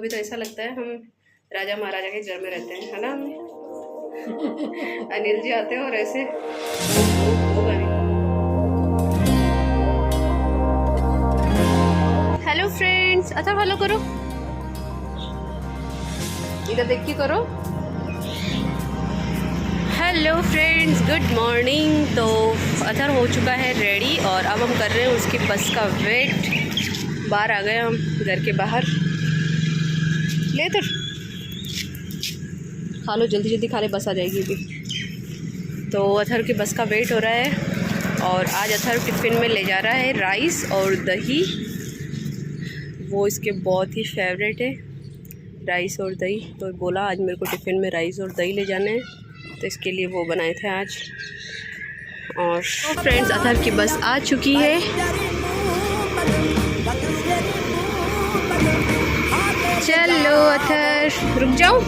कभी तो ऐसा लगता है हम राजा महाराजा के घर में रहते हैं, है ना हमने। अनिल जी आते हैं और ऐसे हेलो फ्रेंड्स, अच्छा फॉलो करो, इधर देख के करो। Hello friends, good morning. तो अथर हो चुका है रेडी और अब हम कर रहे हैं उसकी बस का वेट। बाहर आ गए हम, घर के बाहर। ले तो खा लो, जल्दी जल्दी खा ले, बस आ जाएगी अभी। तो अथर की बस का वेट हो रहा है और आज अथर टिफ़िन में ले जा रहा है राइस और दही। वो इसके बहुत ही फेवरेट है, राइस और दही। तो बोला आज मेरे को टिफ़िन में राइस और दही ले जाना है, तो इसके लिए वो बनाए थे आज। और तो फ्रेंड्स, अथर की बस आ चुकी है। चलो अथर, रुक जाओ।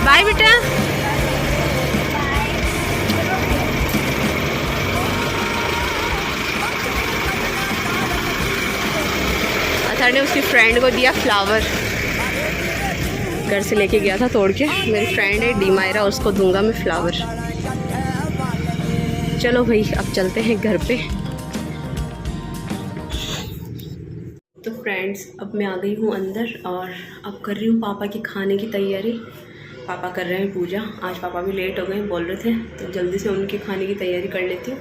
बाय बेटा। अथर ने उसकी फ्रेंड को दिया फ्लावर, घर से लेके गया था तोड़ के। मेरी फ्रेंड है डीमायरा, उसको दूंगा मैं फ्लावर। चलो भाई, अब चलते हैं घर पे। तो फ्रेंड्स, अब मैं आ गई हूँ अंदर और अब कर रही हूँ पापा की खाने की तैयारी। पापा कर रहे हैं पूजा। आज पापा भी लेट हो गए, बोल रहे थे, तो जल्दी से उनके खाने की तैयारी कर लेती हूँ।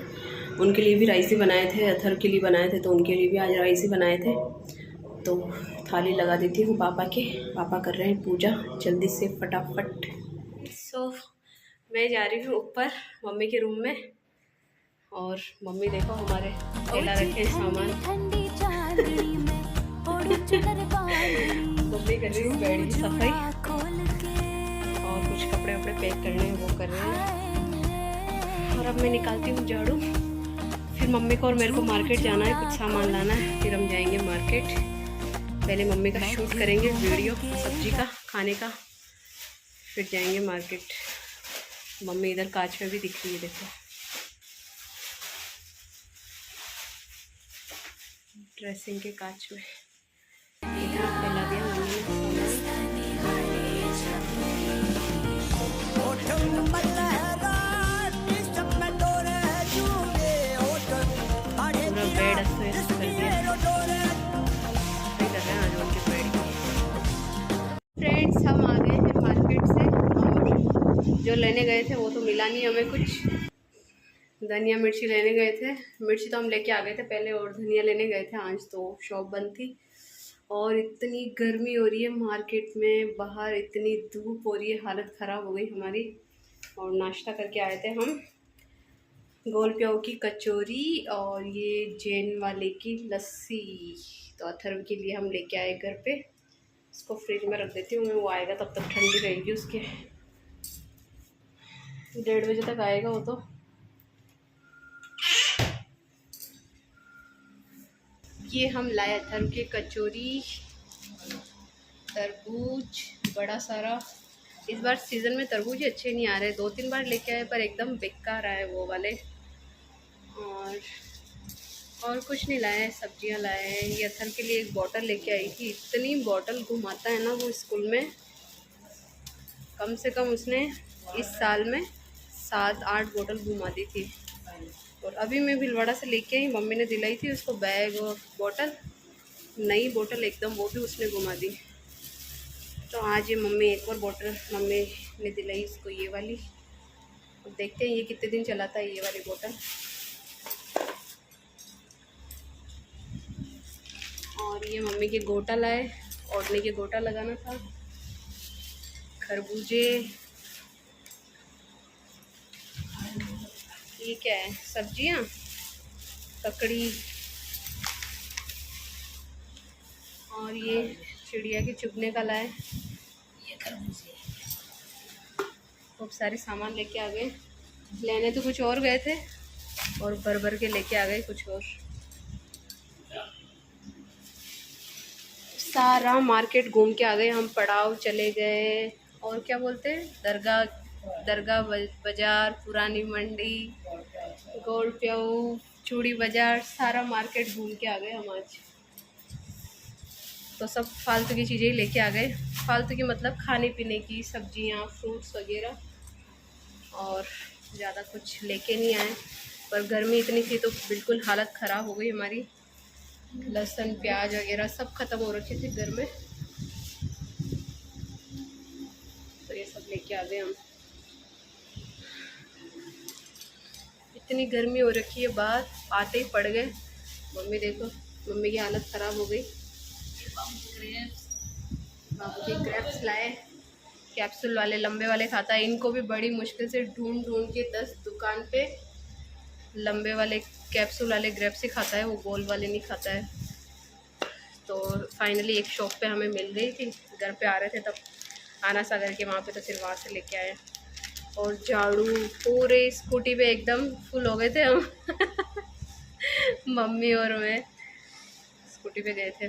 उनके लिए भी राइस ही बनाए थे, अथर के लिए बनाए थे, तो उनके लिए भी आज राइस ही बनाए थे। तो थाली लगा देती हूँ पापा के। पापा कर रहे हैं पूजा जल्दी से फटाफट। सो मैं जा रही हूँ ऊपर मम्मी के रूम में। और मम्मी देखो हमारे ठेला रखे सामान। मम्मी कर रही हूँ बेड की सफाई और कुछ कपड़े वपड़े पैक करने हैं, वो कर रहे हैं। और अब मैं निकालती हूँ झाड़ू। फिर मम्मी को और मेरे को मार्केट जाना है, कुछ सामान लाना है, फिर हम जाएंगे मार्केट। पहले मम्मी का शूट करेंगे वीडियो सब्जी का, खाने का, फिर जाएंगे मार्केट। मम्मी इधर कांच में भी दिख रही है, देखो ड्रेसिंग के कांच में। इधर फैला दिया मम्मी ने पूरा बेड अस्त व्यस्त कर दिया। फ्रेंड्स, हम आ गए हैं मार्केट से और जो लेने गए थे वो तो मिला नहीं हमें कुछ। धनिया मिर्ची लेने गए थे, मिर्ची तो हम लेके आ गए थे पहले, और धनिया लेने गए थे। आज तो शॉप बंद थी और इतनी गर्मी हो रही है मार्केट में, बाहर इतनी धूप हो रही है, हालत ख़राब हो गई हमारी। और नाश्ता करके आए थे हम, गोल प्याऊ की कचौरी और ये जैन वाले की लस्सी। तो अथर्व के लिए हम लेके आए घर पे। इसको फ्रिज में रख देती हूँ मैं, वो आएगा तब तक ठंडी रहेगी उसके। 1:30 बजे तक आएगा वो। तो ये हम लाए अथर्व के कचौरी, तरबूज बड़ा सारा। इस बार सीज़न में तरबूज अच्छे नहीं आ रहे, 2-3 बार लेके आए पर एकदम बेकार आए वो वाले। और कुछ नहीं लाए, सब्जियां लाए हैं। ये अथर्व के लिए एक बॉटल लेके आई थी, इतनी बॉटल घुमाता है ना वो स्कूल में। कम से कम उसने इस साल में 7-8 बॉटल घुमा दी थी। और अभी मैं भिलवाड़ा से लेके आई, मम्मी ने दिलाई थी उसको बैग और बॉटल, नई बॉटल एकदम, वो भी उसने घुमा दी। तो आज ये मम्मी एक और बॉटल मम्मी ने दिलाई उसको, ये वाली। अब देखते हैं ये कितने दिन चलाता है ये वाली बॉटल। और ये मम्मी के गोटा लाए, ओढ़ने के गोटा लगाना था। खरबूजे, ये क्या है, सब्जियां, ककड़ी, और ये चिड़िया के चुगने का लाए, ये खरबूजे। खूब सारे सामान लेके आ गए। लेने तो कुछ और गए थे और भर भर के लेके आ गए कुछ और। सारा मार्केट घूम के आ गए हम। पड़ाव चले गए, और क्या बोलते हैं, दरगाह, दरगाह बाज़ार, पुरानी मंडी, गोल प्याऊ, चूड़ी बाज़ार, सारा मार्केट घूम के आ गए हम आज। तो सब फालतू की चीज़ें ही लेके आ गए। फालतू की मतलब खाने पीने की, सब्जियां, फ्रूट्स वगैरह, और ज़्यादा कुछ लेके नहीं आए। पर गर्मी इतनी थी तो बिल्कुल हालत ख़राब हो गई हमारी। लहसुन प्याज वगैरह सब ख़त्म हो रखे थे घर में, तो ये सब लेके आ गए हम। इतनी गर्मी हो रखी है, बाहर आते ही पड़ गए। मम्मी देखो, मम्मी की हालत ख़राब हो गई। बाबू जी क्रेप्स लाए, कैप्सूल वाले, लंबे वाले खाता है। इनको भी बड़ी मुश्किल से ढूंढ ढूंढ के 10 दुकान पे लंबे वाले कैप्सूल वाले ग्रेप्स ही खाता है, वो गोल वाले नहीं खाता है। तो फाइनली एक शॉप पे हमें मिल गई थी। घर पे आ रहे थे तब, आना सागर के वहाँ पे, तो फिर वहाँ से लेके आए। और झाड़ू पूरे स्कूटी पे एकदम फुल हो गए थे हम मम्मी और मैं स्कूटी पे गए थे।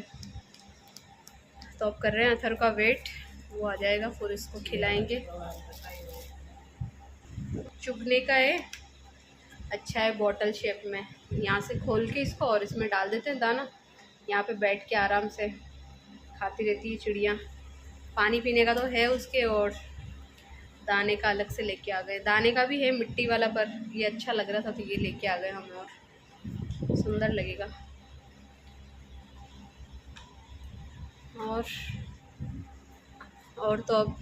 तो अब कर रहे हैं अथर का वेट, वो आ जाएगा फिर इसको खिलाएंगे। चुगने का है, अच्छा है, बॉटल शेप में। यहाँ से खोल के इसको और इसमें डाल देते हैं दाना। यहाँ पे बैठ के आराम से खाती रहती है चिड़िया। पानी पीने का तो है उसके, और दाने का अलग से लेके आ गए। दाने का भी है मिट्टी वाला, पर ये अच्छा लग रहा था तो ये लेके आ गए हमें, और सुंदर लगेगा। और तो अब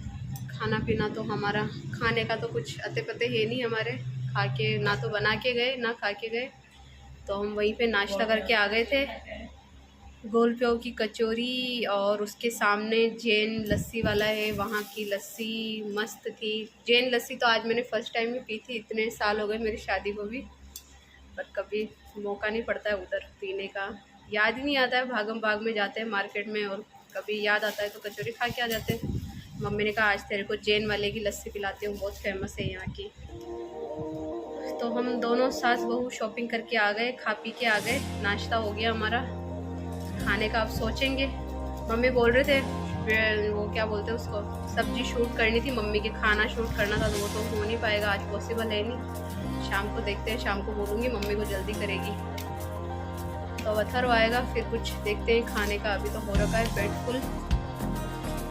खाना पीना तो हमारा, खाने का तो कुछ अते पते है नहीं हमारे। खा के ना तो बना के गए ना खा के गए, तो हम वहीं पे नाश्ता करके आ गए थे। गोल प्याऊ की कचौरी, और उसके सामने जैन लस्सी वाला है, वहाँ की लस्सी मस्त थी। जैन लस्सी तो आज मैंने फ़र्स्ट टाइम ही पी थी। इतने साल हो गए मेरी शादी को भी, पर कभी मौका नहीं पड़ता है उधर पीने का। याद ही नहीं आता है, भागम भाग में जाते हैं मार्केट में, और कभी याद आता है तो कचौरी खा के आ जाते हैं। मम्मी ने कहा आज तेरे को जैन वाले की लस्सी पिलाती हूँ, बहुत फेमस है यहाँ की। तो हम दोनों सास बहू शॉपिंग करके आ गए, खा पी के आ गए। नाश्ता हो गया हमारा, खाने का अब सोचेंगे। मम्मी बोल रहे थे वो क्या बोलते हैं उसको, सब्जी शूट करनी थी मम्मी के, खाना शूट करना था, तो वो तो हो नहीं पाएगा आज, पॉसिबल है नहीं। शाम को देखते हैं, शाम को बोलूँगी, मम्मी को जल्दी करेगी तो अथर्व आएगा, फिर कुछ देखते हैं खाने का। अभी तो हो रखा है पेट फुल,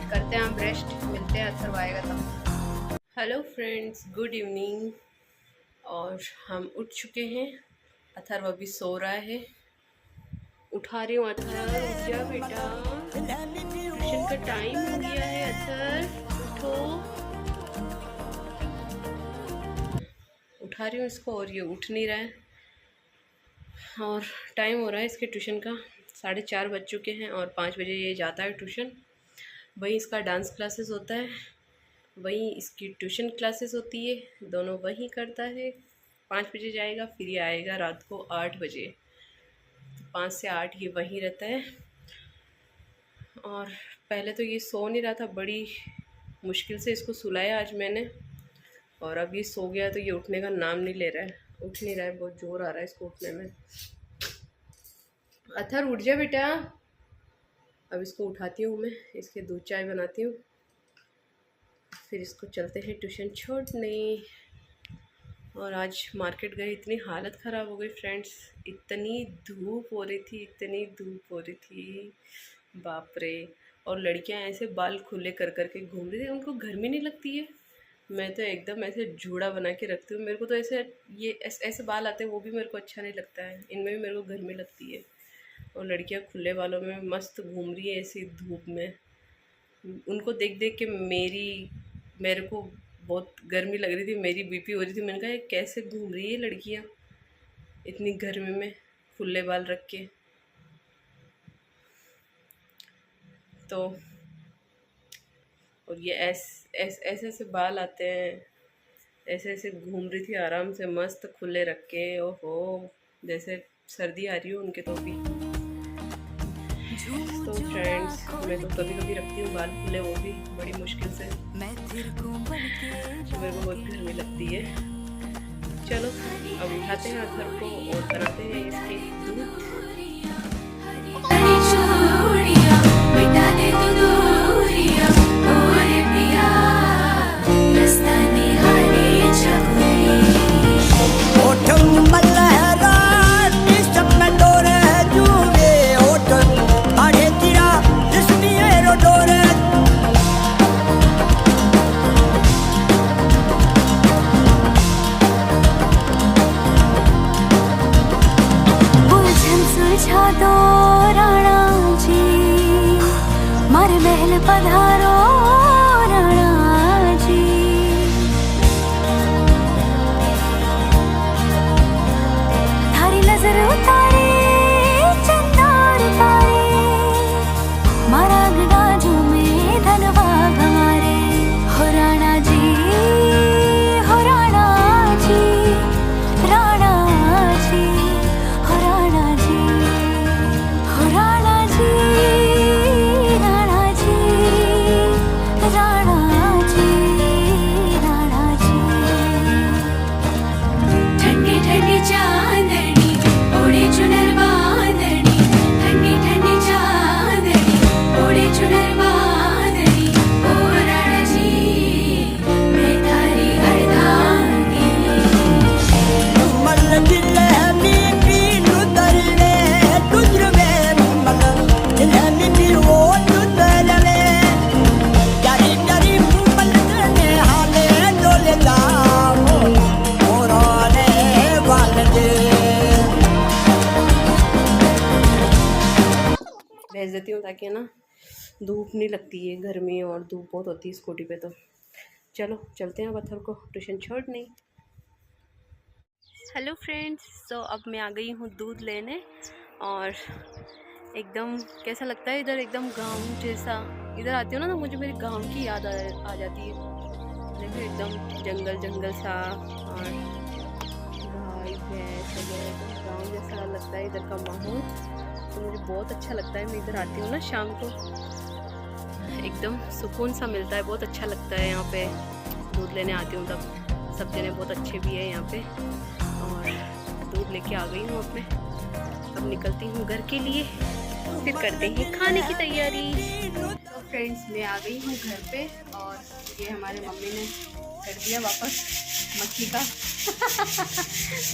करते हैं हम रेस्ट, मिलते हैं अथर्व आएगा तब। Hello friends, good evening. और हम उठ चुके हैं, अथर्व अभी सो रहा है। उठा रही हूँ, अथर्व उठ जा बेटा, ट्यूशन का टाइम हो गया है। अथर्व उठो, उठा रही हूँ इसको, और ये उठ नहीं रहा है। और टाइम हो रहा है इसके ट्यूशन का, 4:30 बज चुके हैं, और 5 बजे ये जाता है ट्यूशन। वहीं इसका डांस क्लासेस होता है, वहीं इसकी ट्यूशन क्लासेस होती है, दोनों वहीं करता है। 5 बजे जाएगा, फिर ये आएगा रात को 8 बजे। 5 से 8 ये वहीं रहता है। और पहले तो ये सो नहीं रहा था, बड़ी मुश्किल से इसको सुलाया आज मैंने, और अब ये सो गया तो ये उठने का नाम नहीं ले रहा है, उठ नहीं रहा है, बहुत जोर आ रहा है इसको उठने में। अथर उठ जा बेटा। अब इसको उठाती हूँ मैं, इसके दूध चाय बनाती हूँ, फिर इसको चलते हैं ट्यूशन छोड़ने। और आज मार्केट गए, इतनी हालत ख़राब हो गई फ्रेंड्स, इतनी धूप हो रही थी, इतनी धूप हो रही थी, बाप रे। और लड़कियां ऐसे बाल खुले कर कर के घूम रही थी, उनको गर्मी नहीं लगती है। मैं तो एकदम ऐसे जूड़ा बना के रखती हूँ, मेरे को तो ऐसे ये ऐसे बाल आते हैं, वो भी मेरे को अच्छा नहीं लगता है, इनमें भी मेरे को गर्मी लगती है। और लड़कियां खुले बालों में मस्त घूम रही है ऐसी धूप में, उनको देख देख के मेरे को बहुत गर्मी लग रही थी, मेरी बीपी हो रही थी। मैंने कहा ये कैसे घूम रही है लड़कियां इतनी गर्मी में खुले बाल रख के। तो और ये ऐसे ऐसे बाल आते हैं, ऐसे ऐसे घूम रही थी आराम से मस्त खुले रख के। ओहो, जैसे सर्दी आ रही हो उनके तो भी। तो फ्रेंड्स, मैं तो कभी कभी रखती हूँ बाल खुले, वो भी बड़ी मुश्किल से, मेरे को बहुत गर्मी लगती है। चलो अब उठाते हैं अथर्व को और बनाते हैं इसकी दूध। महल पधारो राणा जी। थारी नजर उतारे चंदार तारे, मारा गडाजू में धनवा हमारे। हो राणा जी, हो राणा जी, राणा जी, हो राणा जी, हो राणा जी, राणा जी, राणा जी, राणा जी। ठंडी ठंडी चांदनी ओढ़े चुनर बांधनी, ठंडी ठंडी चांदनी ओढ़े चुनर बांधनी। ओ राणा जी मैं थारी अर्धांगिनी। मल दिले मी पीनु तरले तुझरे मल दिले मी पीओ तुझरे यारी यारी मल ने हाले डोले जाओ ओराले वाले। भेज देती हूँ ताकि है ना धूप नहीं लगती है, गर्मी और धूप बहुत होती है स्कूटी पे। तो चलो चलते हैं अथर को ट्यूशन छोड़ने। हेलो फ्रेंड्स, तो अब मैं आ गई हूँ दूध लेने और एकदम कैसा लगता है इधर, एकदम गांव जैसा। इधर आती हूँ ना तो मुझे मेरे गांव की याद आ जाती है। देखो एकदम जंगल जंगल सा और गाय भैंस वगैरह, गाँव जैसा लगता है इधर का माहौल। तो मुझे बहुत अच्छा लगता है। मैं इधर आती हूँ ना शाम को, एकदम सुकून सा मिलता है, बहुत अच्छा लगता है। यहाँ पे दूध लेने आती हूँ तब सब जने बहुत अच्छे भी है यहाँ पे। और दूध लेके आ गई हूँ अपने, अब निकलती हूँ घर के लिए, फिर करते हैं खाने की तैयारी। तो फ्रेंड्स मैं आ गई हूँ घर पे और ये हमारे मम्मी ने कर दिया वापस मक्की का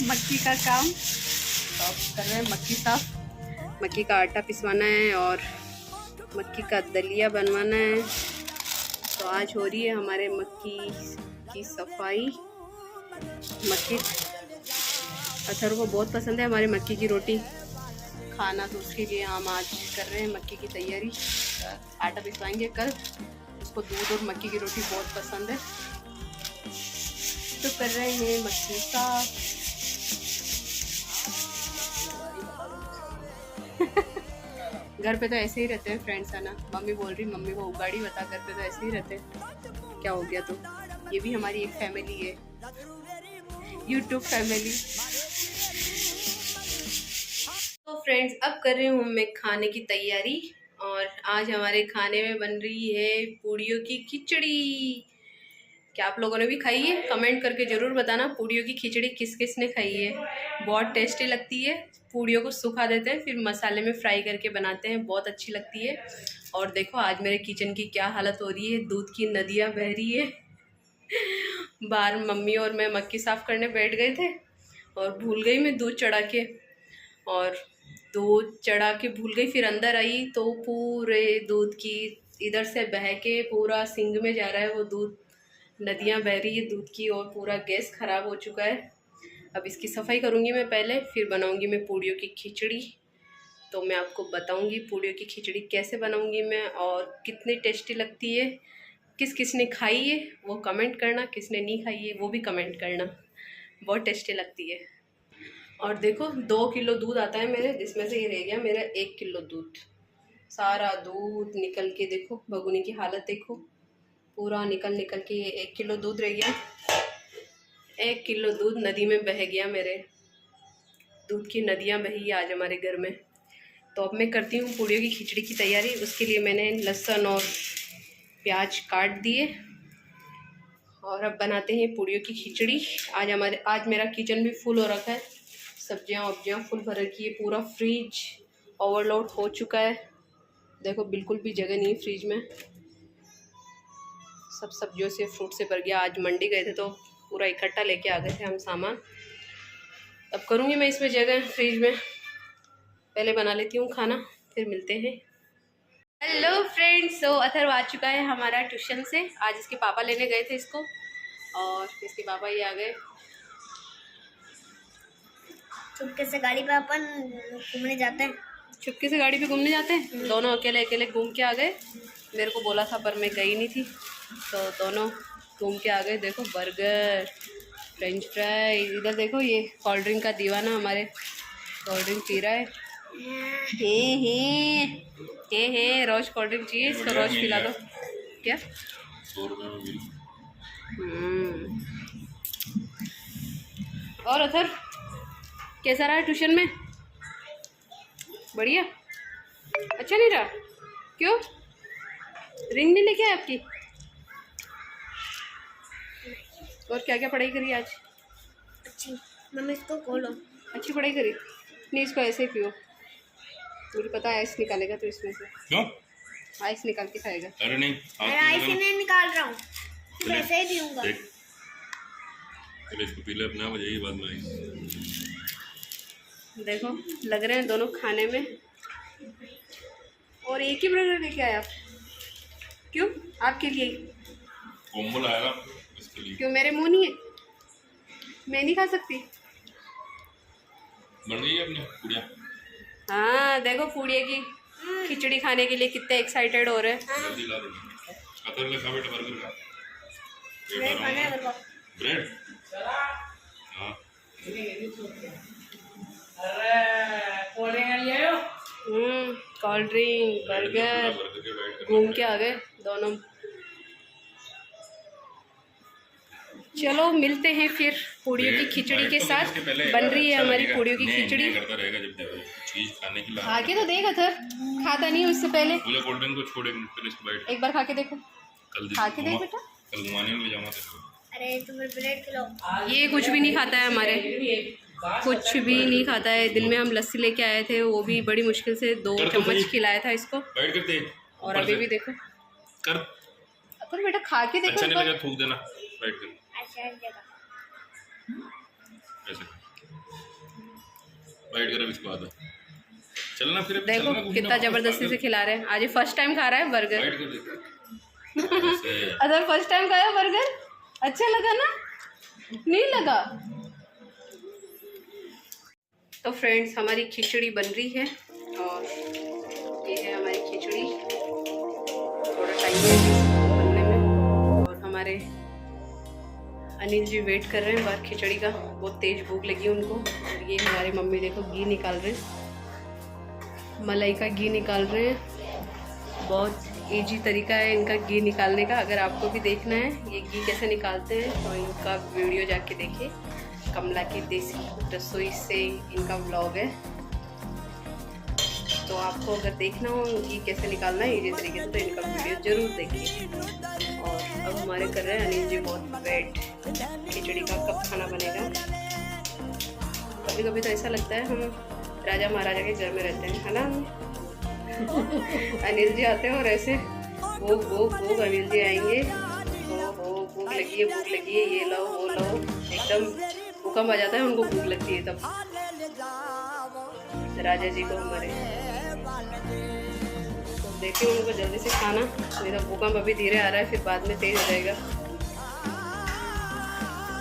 मक्की का काम। तो कर रहे हैं मक्की साफ, मक्की का आटा पिसवाना है और मक्की का दलिया बनवाना है। तो आज हो रही है हमारे मक्की की सफाई। मक्की अथर को बहुत पसंद है हमारे मक्की की रोटी खाना, तो उसके लिए हम आज कर रहे हैं मक्की की तैयारी। आटा पिसवाएंगे कल, उसको दूध और मक्की की रोटी बहुत पसंद है। तो कर रहे हैं मक्की साफ। घर पे तो ऐसे ही रहते हैं फ्रेंड्स, है ना। मम्मी बोल रही, मम्मी को उगाड़ी बता, घर पे तो ऐसे ही रहते हैं। क्या हो गया? तो ये भी हमारी एक फैमिली है, यूट्यूब फैमिली। तो फ्रेंड्स अब कर रही हूँ मैं खाने की तैयारी और आज हमारे खाने में बन रही है पूड़ियों की खिचड़ी। क्या आप लोगों ने भी खाई है? कमेंट करके ज़रूर बताना पूड़ियों की खिचड़ी किस किस ने खाई है। बहुत टेस्टी लगती है। पूड़ियों को सुखा देते हैं, फिर मसाले में फ्राई करके बनाते हैं, बहुत अच्छी लगती है। और देखो आज मेरे किचन की क्या हालत हो रही है, दूध की नदियाँ बह रही है। बाहर मम्मी और मैं मक्की साफ़ करने बैठ गए थे और भूल गई मैं दूध चढ़ा के, और दूध चढ़ा के भूल गई। फिर अंदर आई तो पूरे दूध की इधर से बह के पूरा सिंक में जा रहा है वो दूध, नदियाँ बह रही है दूध की और पूरा गैस ख़राब हो चुका है। अब इसकी सफाई करूँगी मैं पहले, फिर बनाऊँगी मैं पूड़ियों की खिचड़ी। तो मैं आपको बताऊँगी पूड़ियों की खिचड़ी कैसे बनाऊँगी मैं और कितनी टेस्टी लगती है। किस किस ने खाई है वो कमेंट करना, किसने नहीं खाई है वो भी कमेंट करना। बहुत टेस्टी लगती है। और देखो 2 किलो दूध आता है मेरे, जिसमें से ये रह गया मेरा 1 किलो दूध। सारा दूध निकल के देखो, भगोनी की हालत देखो, पूरा निकल के ये 1 किलो दूध रह गया। 1 किलो दूध नदी में बह गया मेरे। दूध की नदियाँ बही आज हमारे घर में। तो अब मैं करती हूँ पूड़ियों की खिचड़ी की तैयारी। उसके लिए मैंने लहसुन और प्याज काट दिए और अब बनाते हैं पूड़ियों की खिचड़ी। आज मेरा किचन भी फुल हो रखा है, सब्जियां वब्जियाँ फुल भर रखी है। पूरा फ्रिज ओवरलोड हो चुका है, देखो बिल्कुल भी जगह नहीं फ्रिज में, सब सब्जियों से फ्रूट से भर गया। आज मंडी गए थे तो पूरा इकट्ठा लेके आ गए थे हम सामान। अब करूँगी मैं इसमें जगह फ्रिज में। पहले बना लेती हूँ खाना, फिर मिलते हैं। हेलो फ्रेंड्स, तो अथर्व आ चुका है हमारा ट्यूशन से। आज इसके पापा लेने गए थे इसको और इसके पापा ही आ गए। चुपके से गाड़ी पे अपन घूमने जाते हैं। चुपके से गाड़ी पे घूमने जाते हैं, दोनों अकेले अकेले घूम के आ गए। मेरे को बोला था पर मैं गई नहीं थी, तो दोनों घूम के आ गए। देखो बर्गर, फ्रेंच फ्राई, इधर देखो ये कोल्ड ड्रिंक का दीवाना हमारे कोल्ड ड्रिंक पी रहा है। हे रोज कोल्ड ड्रिंक चाहिए इसको, रोज पिला दो। क्या 100 रुपये में मिली। और अथर कैसा रहा ट्यूशन में? बढ़िया? अच्छा नहीं रहा? क्यों? रिंग नहीं लेके आए आपकी? और क्या क्या पढ़ाई करी आज? अच्छी मम्मी इसको खोलो। अच्छी पढ़ाई करी? नहीं, इसको ऐसे ही पियो, मुझे पता है आइस निकालेगा तो इसमें से क्यों? आइस निकाल के खाएगा। अरे नहीं, अरे ऐसे नहीं निकाल रहा हूँ, वैसे ही पीऊंगा। देख, पहले इसको पी ले, अपने आप आ जाएगी बाद में आइस। देखो लग रहे हैं दोनों खाने में। और एक ही बर्गर लेके आए आप? क्यों? आपके लिए? कॉम्बो लाया ना इसके लिए। क्यों मेरे मुंह नहीं है? मैं नहीं खा सकती? बन गई है अपनी गुड़िया? हाँ देखो फूडिया की खिचड़ी खाने के लिए कितने एक्साइटेड हो रहे हैं। जल्दी ला दो। अतर ले खा बेटा बर्गर खा। नहीं खाना है मेरे को। ब्रेड? हाँ। कोल्ड ड्रिंक, बर्गर, बर्गर के वाइट घूम के आ गए दोनों। चलो मिलते हैं फिर पूड़ियों की खिचड़ी के साथ। बन रही है हमारी पूड़ियों की खिचड़ी। करता रहेगा जब चीज खाने की खा के तो देख अथर, खाता नहीं उससे पहले। बोले कोल्ड ड्रिंक को छोड़े फिर इसको बाइट एक बार खा के देखो, कल खा के देख बेटा। कल घुमाने में ले जाऊंगा तेरे को। अरे तुम्हें ब्रेड खिलाओ। ये कुछ भी नहीं खाता है हमारे, कुछ भी नहीं खाता है। दिन में हम लस्सी लेके आए थे, वो भी बड़ी मुश्किल से 2 चम्मच खिलाया था इसको। बाइट कर दे। और अभी भी देखो कर। अथर बेटा खा के देखो। अच्छा नहीं लगा थूक देना। बाइट कर ऐसे जगह ऐसे बाइट कर। अब इसको आधा चलना फिर देखो कितना जबरदस्ती से खिला रहे हैं। आज ये फर्स्ट टाइम खा रहा है बर्गर। बाइट कर दे ऐसे। अदर फर्स्ट टाइम खाया बर्गर, अच्छा लगा ना? नहीं लगा? तो फ्रेंड्स हमारी खिचड़ी बन रही है और ये है हमारी खिचड़ी। थोड़ा टाइम है बनने में। और हमारे अनिल जी वेट कर रहे हैं बाहर खिचड़ी का, बहुत तेज भूख लगी उनको। और ये हमारी मम्मी देखो घी निकाल रहे हैं, मलाई का घी निकाल रहे हैं। बहुत इजी तरीका है इनका घी निकालने का। अगर आपको भी देखना है ये घी कैसे निकालते हैं तो इनका वीडियो जाके देखिए। कमला की देसी रसोई से इनका व्लॉग है, तो आपको अगर देखना हो घी कैसे निकालना है इजी तरीके से तो इनका वीडियो ज़रूर देखिए। और अब हमारे कर रहे हैं अनिल जी बहुत वेट, खिचड़ी का कब खाना बनेगा। कभी कभी तो ऐसा लगता है हम राजा महाराजा के घर में रहते हैं, है ना? अनिल जी आते हैं और ऐसे भूख भूख भूख अनिल जी आएंगे, ओ भूख लगी है भूख लगी है, ये लो वो लो, एकदम भूकंप आ जाता है उनको, भूख लगती है तब राजा जी को हमारे। तो देखिए उनको जल्दी से खाना, नहीं तो भूकंप अभी धीरे आ रहा है फिर बाद में तेज हो जाएगा।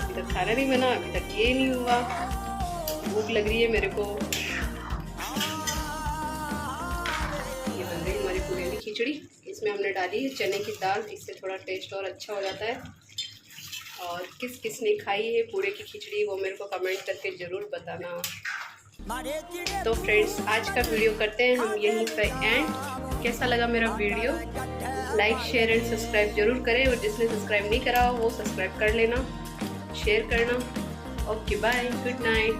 अभी तक खाना नहीं बना, अभी तक ये नहीं हुआ, भूख लग रही है मेरे को। ये बन रही हमारी पूरी की खिचड़ी। इसमें हमने डाली है चने की दाल, इससे थोड़ा टेस्ट और अच्छा हो जाता है। और किस किस ने खाई है पूरे की खिचड़ी वो मेरे को कमेंट करके ज़रूर बताना। तो फ्रेंड्स आज का वीडियो करते हैं हम यहीं पर एंड। कैसा लगा मेरा video? Like share and subscribe जरूर करें, और जिसने सब्सक्राइब नहीं करा हो वो सब्सक्राइब कर लेना, शेयर करना। Okay bye, good night.